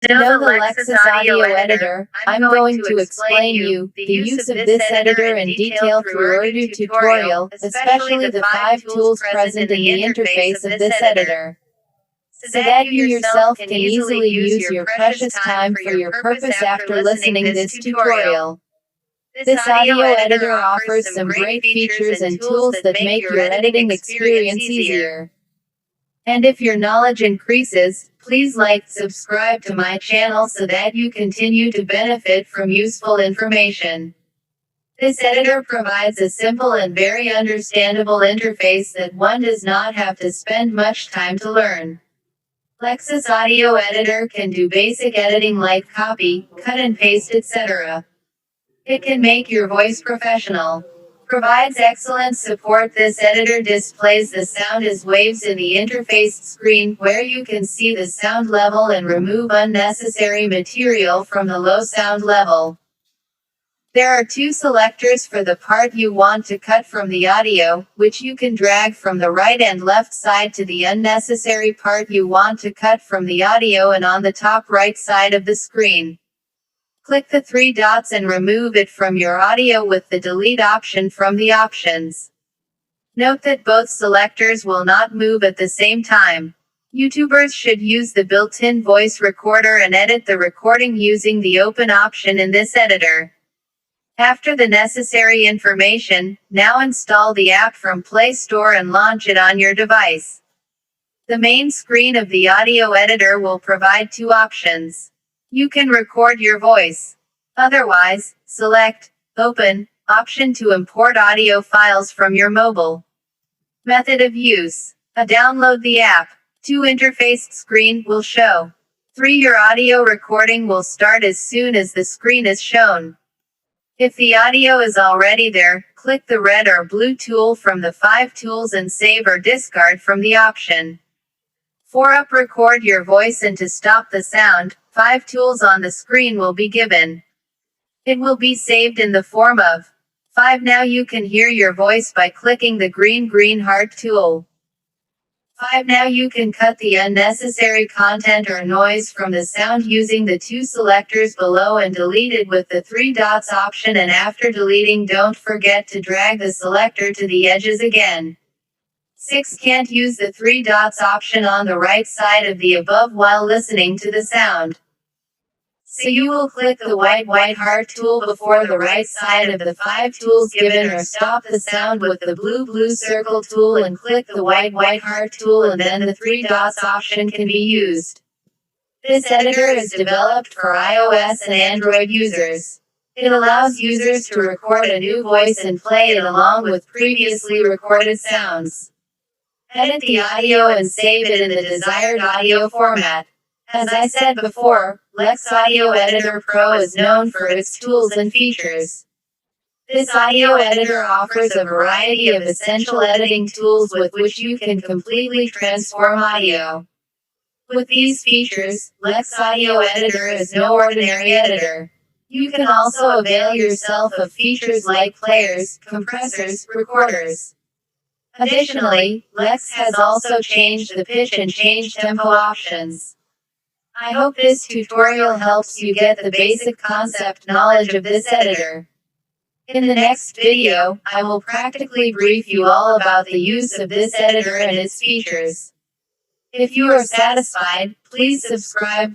To know the Lexis Audio Editor, I'm going to explain you the use of this editor in detail through Urdu tutorial, especially the 5 tools present in the interface of this editor, so that you yourself can easily use your precious time for your purpose after listening this tutorial. This audio editor offers some great features and tools that make your editing experience easier. And if your knowledge increases, please subscribe to my channel so that you continue to benefit from useful information. This editor provides a simple and very understandable interface that one does not have to spend much time to learn. Lexis Audio Editor can do basic editing like copy, cut and paste, etc. It can make your voice professional. Provides excellent support. This editor displays the sound as waves in the interface screen, where you can see the sound level and remove unnecessary material from the low sound level. There are 2 selectors for the part you want to cut from the audio, which you can drag from the right and left side to the unnecessary part you want to cut from the audio and on the top right side of the screen. Click the 3 dots and remove it from your audio with the delete option from the options. Note that both selectors will not move at the same time. YouTubers should use the built-in voice recorder and edit the recording using the open option in this editor. After the necessary information, now install the app from Play Store and launch it on your device. The main screen of the audio editor will provide 2 options. You can record your voice. Otherwise, select Open option to import audio files from your mobile. Method of use. Download the app. 2 interface screen will show. 3 Your audio recording will start as soon as the screen is shown. If the audio is already there, click the red or blue tool from the 5 tools and save or discard from the option. 4 Record your voice, and to stop the sound, 5 tools on the screen will be given. It will be saved in the form of 5. Now you can hear your voice by clicking the green heart tool. 5. Now you can cut the unnecessary content or noise from the sound using the 2 selectors below and delete it with the 3 dots option, and after deleting don't forget to drag the selector to the edges again. 6. Can't use the 3 dots option on the right side of the above while listening to the sound. So you will click the white heart tool before the right side of the 5 tools given, or stop the sound with the blue circle tool and click the white heart tool, and then the 3 dots option can be used. This editor is developed for iOS and Android users. It allows users to record a new voice and play it along with previously recorded sounds. Edit the audio and save it in the desired audio format. As I said before, Lexis Audio Editor Pro is known for its tools and features. This audio editor offers a variety of essential editing tools with which you can completely transform audio. With these features, Lexis Audio Editor is no ordinary editor. You can also avail yourself of features like players, compressors, recorders. Additionally, Lex has also changed the pitch and change tempo options. I hope this tutorial helps you get the basic concept knowledge of this editor. In the next video, I will practically brief you all about the use of this editor and its features. If you are satisfied, please subscribe.